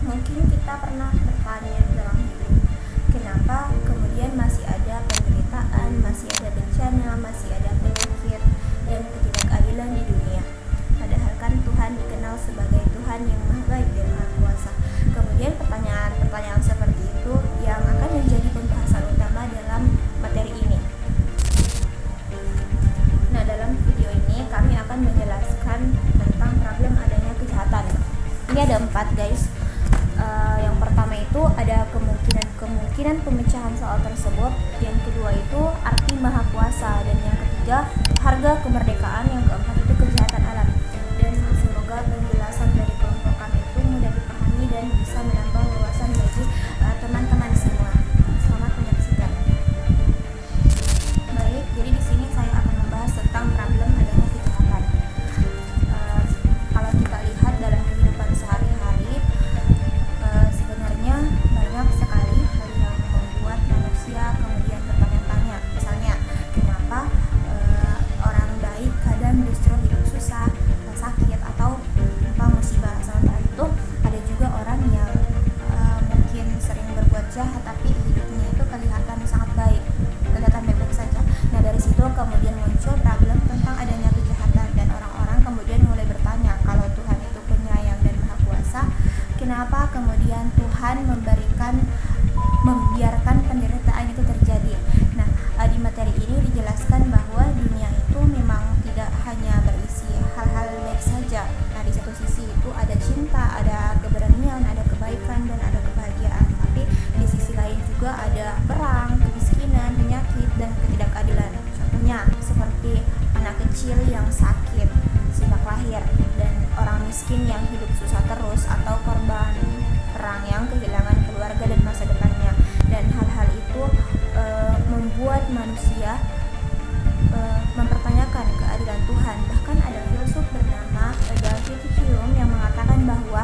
Mungkin kita pernah bertanya dalam hidup, kenapa kemudian masih ada penderitaan, masih ada bencana, masih ada penyakit dan ketidakadilan di dunia. Padahal kan Tuhan dikenal sebagai Tuhan yang Maha Baik dan Maha Kuasa. Kemudian pertanyaan-pertanyaan seperti itu yang akan menjadi pembahasan utama dalam materi ini. Nah, dalam video ini kami akan menjelaskan tentang problem adanya kejahatan. Ini ada 4 guys. Yang pertama itu ada kemungkinan pemecahan soal tersebut. Yang kedua itu arti Maha Kuasa, dan yang ketiga harga kemerdekaan. Yang keempat itu kejahatan alam. Dan semoga penjelasan dari kelompok kami itu mudah dipahami dan bisa menambah wawasan bagi teman-teman semua. Selamat menyaksikan. Baik, jadi di sini saya akan membahas tentang problem adanya kejahatan. Kalau kita lihat dalam kehidupan sehari-hari, sebenarnya banyak sekali hal yang membuat manusia kemudian bertanya-tanya. Misalnya, kenapa orang baik kadang justru hidup susah, sakit, atau musibah. Sementara itu ada juga orang yang mungkin sering berbuat jahat tapi hidupnya itu kelihatan sangat baik, kelihatan baik-baik saja. Nah, dari situ kemudian muncul problem tentang adanya kejahatan, dan orang-orang kemudian mulai bertanya, kalau Tuhan itu penyayang dan Maha Kuasa, kenapa kemudian Tuhan membiarkan penderitaan itu terjadi? Nah, di materi ini dijelaskan bahwa dunia itu memang tidak hanya berisi hal-hal baik saja. Nah, di satu sisi itu ada cinta, ada keberanian, ada kebaikan, dan ada kebahagiaan. Tapi di sisi lain juga ada perang, kemiskinan, penyakit, dan ketidakadilan. Contohnya seperti anak kecil yang sakit sejak lahir, dan orang miskin yang hidup susah terus, atau korban perang yang kehilangan keluarga dan masa depannya. Dan hal-hal itu membuat manusia mempertanyakan keadilan Tuhan. Bahkan ada filsuf bernama David Hume yang mengatakan bahwa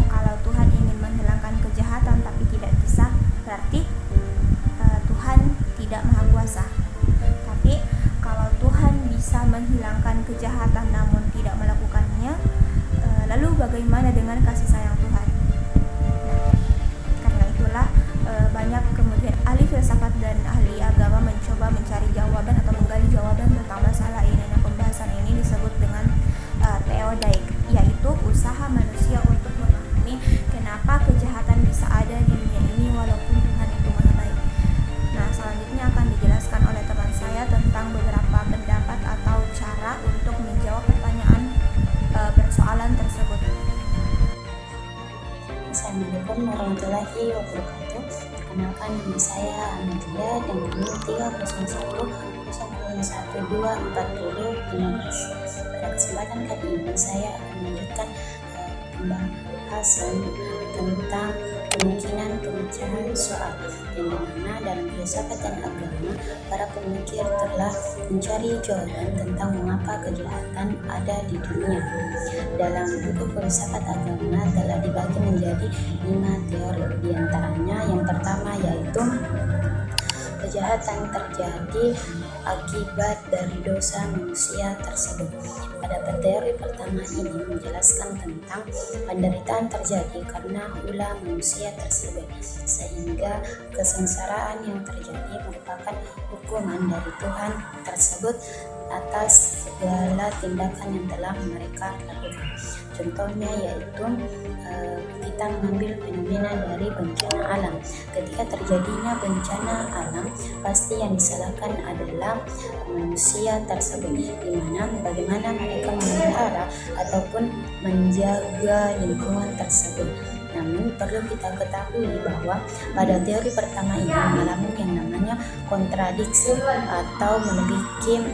kalau Tuhan ingin menghilangkan kejahatan tapi tidak bisa, berarti Tuhan tidak Maha Kuasa. Tapi kalau Tuhan bisa menghilangkan kejahatan namun tidak melakukannya, lalu bagaimana dengan kasih sayang Tuhan? Nah, karena itulah banyak kemudian ahli filsafat dan ahli agama mencoba mencari jawaban atau menggali jawaban tentang masalah ini. Nah, pembahasan ini disebut dengan theodicy, yaitu usaha manusia untuk memahami kenapa kejahatan bisa ada di dunia ini walaupun Tuhan itu Maha Baik. Nah, selanjutnya akan dijelaskan oleh teman saya tentang beberapa pendapat atau cara untuk menjawab pertanyaan persoalan tersebut. Assalamualaikum warahmatullahi wabarakatuh. Perkenalkan, nama saya Amalia dengan NIM 30101124015. Pada kesempatan kali ini saya akan melanjutkan pembahasan tentang kemungkinan pemecahan soal, yang dimana dalam filsafat dan agama para pemikir telah mencari jawaban tentang mengapa kejahatan ada di dunia. Dalam buku filsafat agama telah dibagi menjadi 5 teori. Di antaranya yang pertama yaitu kejahatan terjadi akibat dari dosa manusia tersebut. Pada teori pertama ini menjelaskan tentang penderitaan terjadi karena ulah manusia tersebut, sehingga kesengsaraan yang terjadi merupakan hukuman dari Tuhan tersebut atas segala tindakan yang telah mereka lakukan. Contohnya yaitu kita mengambil fenomena dari bencana alam. Ketika terjadinya bencana alam, pasti yang disalahkan adalah manusia tersebut, di mana bagaimana mereka memelihara ataupun menjaga lingkungan tersebut. Namun perlu kita ketahui bahwa pada teori pertama ini mengalami yang namanya kontradiksi atau memiliki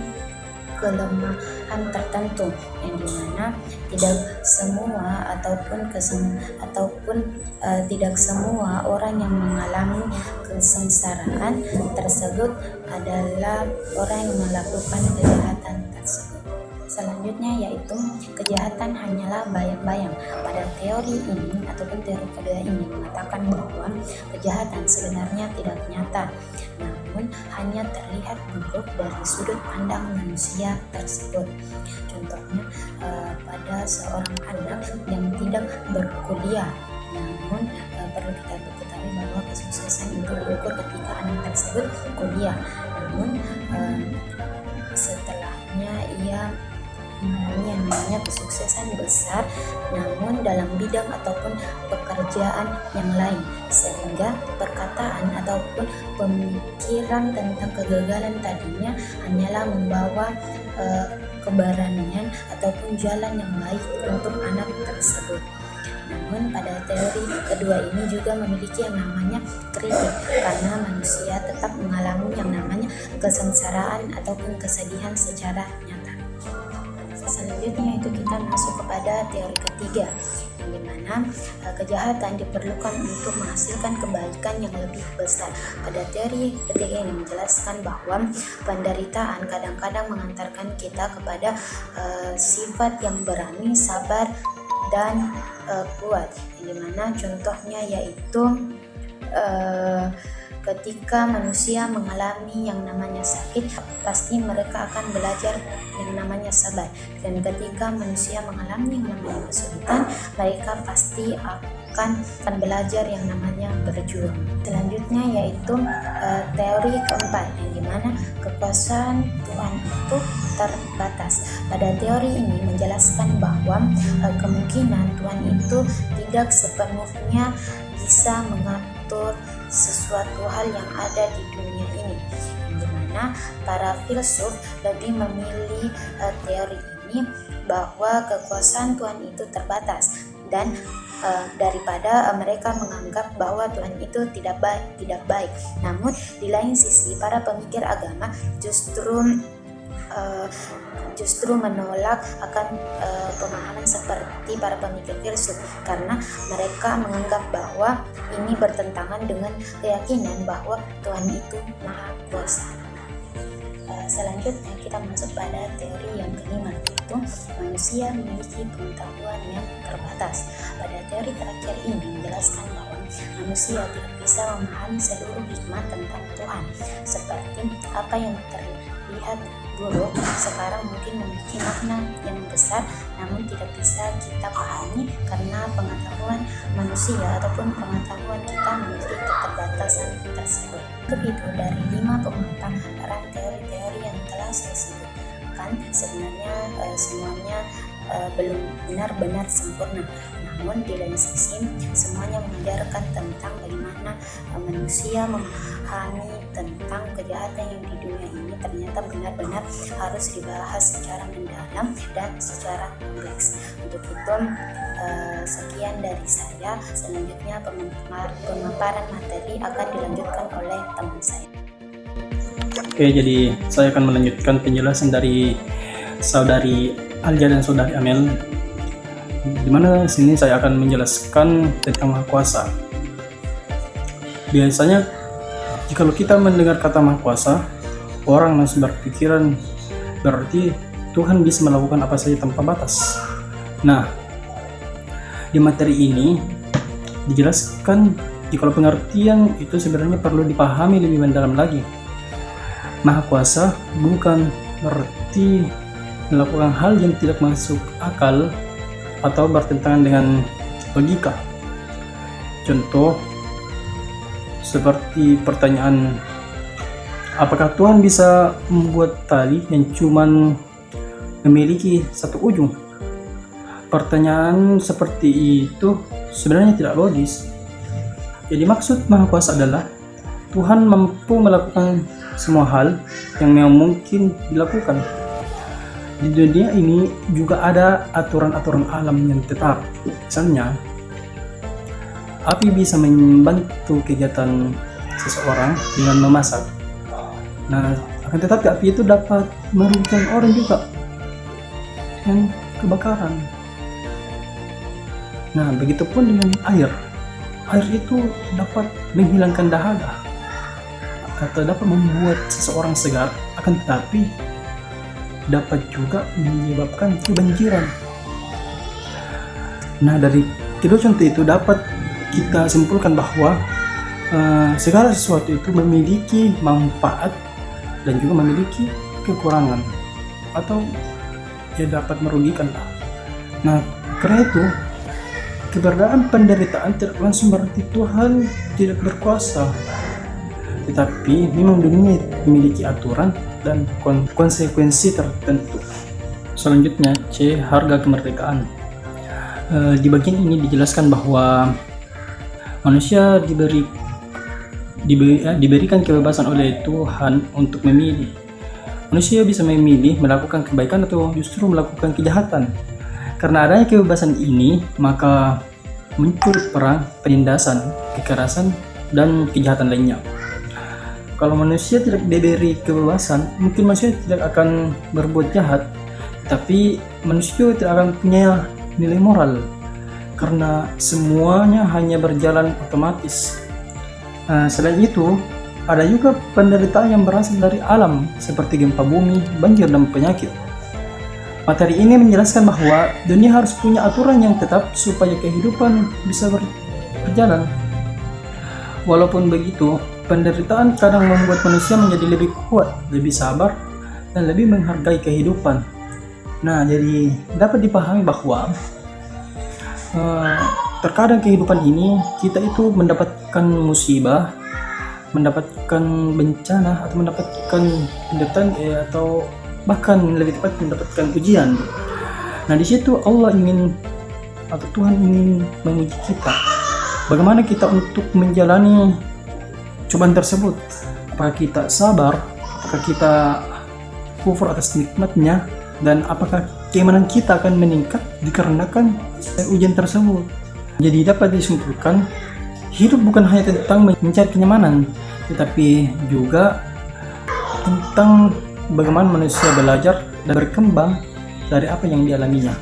kelemahan tertentu, yang dimana tidak semua tidak semua orang yang mengalami kesengsaraan tersebut adalah orang yang melakukan kejahatan tersebut. Selanjutnya yaitu kejahatan hanyalah bayang-bayang. Pada teori ini ataupun teori kedua ini mengatakan bahwa kejahatan sebenarnya tidak nyata, namun hanya terlihat buruk dari sudut pandang manusia tersebut. Contohnya pada seorang anak yang tidak berkuliah, Namun perlu kita ketahui bahwa kesuksesan itu diukur ketika anak tersebut kuliah. Namun setelahnya ia mengalami yang namanya kesuksesan besar, namun dalam bidang ataupun pekerjaan yang lain, sehingga perkataan ataupun pemikiran tentang kegagalan tadinya hanyalah membawa keberanian ataupun jalan yang baik untuk anak tersebut. Namun pada teori kedua ini juga memiliki yang namanya kritik, karena manusia tetap mengalami yang namanya kesengsaraan ataupun kesedihan secara nyata. Selanjutnya itu kita masuk kepada teori ketiga, yang dimana kejahatan diperlukan untuk menghasilkan kebaikan yang lebih besar. Pada teori ketiga ini menjelaskan bahwa penderitaan kadang-kadang mengantarkan kita kepada sifat yang berani, sabar, dan kuat, yang dimana contohnya yaitu ketika manusia mengalami yang namanya sakit, pasti mereka akan belajar yang namanya sabar. Dan ketika manusia mengalami yang namanya kesulitan, mereka pasti akan belajar yang namanya berjuang. Selanjutnya yaitu teori keempat, yang dimana kekuasaan Tuhan itu terbatas. Pada teori ini menjelaskan bahwa kemungkinan Tuhan itu tidak sepenuhnya bisa mengatur sesuatu hal yang ada di dunia ini, yang dimana para filsuf lebih memilih teori ini bahwa kekuasaan Tuhan itu terbatas, dan daripada mereka menganggap bahwa Tuhan itu tidak baik. Namun di lain sisi para pemikir agama justru menolak akan pemahaman seperti para pemikir filsuf, karena mereka menganggap bahwa ini bertentangan dengan keyakinan bahwa Tuhan itu Maha Kuasa. Selanjutnya kita masuk pada teori yang kelima, yaitu manusia memiliki pengetahuan yang terbatas. Pada teori terakhir ini menjelaskan bahwa manusia tidak bisa memahami seluruh hikmah tentang Tuhan, seperti apa yang terlihat buruk sekarang mungkin memiliki makna yang besar, namun tidak bisa kita pahami karena pengetahuan manusia ataupun pengetahuan kita memiliki keterbatasan tersebut. Begitu dari 5 pemaparan teori-teori yang telah saya sebutkan, sebenarnya semuanya belum benar-benar sempurna. Namun di lain sisi semuanya mengajarkan tentang bagaimana manusia memahami tentang kejahatan yang di dunia ini ternyata benar-benar harus dibahas secara mendalam dan secara kompleks. Untuk itu sekian dari saya. Selanjutnya pemaparan materi akan dilanjutkan oleh teman saya. Oke, jadi saya akan melanjutkan penjelasan dari saudari Alja dan saudari Amel, di mana sini saya akan menjelaskan tentang Maha Kuasa. Biasanya jika kita mendengar kata Maha Kuasa, orang langsung berpikiran berarti Tuhan bisa melakukan apa saja tanpa batas. Nah, di materi ini dijelaskan jika pengertian itu sebenarnya perlu dipahami lebih mendalam lagi. Maha Kuasa bukan berarti melakukan hal yang tidak masuk akal atau bertentangan dengan logika. Contoh seperti pertanyaan, apakah Tuhan bisa membuat tali yang cuman memiliki satu ujung? Pertanyaan seperti itu sebenarnya tidak logis. Jadi maksud Maha Kuasa adalah Tuhan mampu melakukan semua hal yang memang mungkin dilakukan. Di dunia ini juga ada aturan-aturan alam yang tetap. Misalnya, api bisa membantu kegiatan seseorang dengan memasak. Nah, akan tetapi api itu dapat merugikan orang juga dengan kebakaran. Nah, begitupun dengan air. Air itu dapat menghilangkan dahaga atau dapat membuat seseorang segar, akan tetapi dapat juga menyebabkan kebanjiran. Nah, dari kedua contoh itu dapat kita simpulkan bahwa segala sesuatu itu memiliki manfaat dan juga memiliki kekurangan atau dapat merugikan. Nah, karena itu keberadaan penderitaan tidak langsung berarti Tuhan tidak berkuasa, tetapi memang dunia memiliki aturan dan konsekuensi tertentu. Selanjutnya, C. Harga kemerdekaan. Di bagian ini dijelaskan bahwa manusia diberikan kebebasan oleh Tuhan untuk memilih. Manusia bisa memilih melakukan kebaikan atau justru melakukan kejahatan. Karena adanya kebebasan ini, maka muncul perang, penindasan, kekerasan, dan kejahatan lainnya. Kalau manusia tidak diberi kebebasan, mungkin manusia tidak akan berbuat jahat, tapi manusia tidak akan punya nilai moral, karena semuanya hanya berjalan otomatis. Selain itu, ada juga penderitaan yang berasal dari alam, seperti gempa bumi, banjir, dan penyakit. Materi ini menjelaskan bahwa dunia harus punya aturan yang tetap supaya kehidupan bisa berjalan. Walaupun begitu, penderitaan kadang membuat manusia menjadi lebih kuat, lebih sabar, dan lebih menghargai kehidupan. Nah, jadi dapat dipahami bahwa terkadang kehidupan ini kita itu mendapatkan musibah, mendapatkan bencana, atau mendapatkan penderitaan atau bahkan lebih tepat mendapatkan ujian. Nah, di situ Allah ingin atau Tuhan ingin menguji kita. Bagaimana kita untuk menjalani cobaan tersebut? Apakah kita sabar? Apakah kita kufur atas nikmatnya? Dan apakah keimanan kita akan meningkat dikarenakan ujian tersebut? Jadi dapat disimpulkan, hidup bukan hanya tentang mencari kenyamanan, tetapi juga tentang bagaimana manusia belajar dan berkembang dari apa yang dialaminya.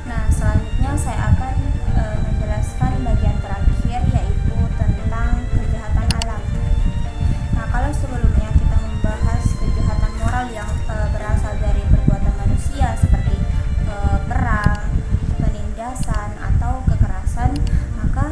Nah, selanjutnya saya akan menjelaskan bagian terakhir, yaitu tentang kejahatan alam. Nah, kalau sebelumnya kita membahas kejahatan moral yang berasal dari perbuatan manusia seperti perang, penindasan, atau kekerasan, maka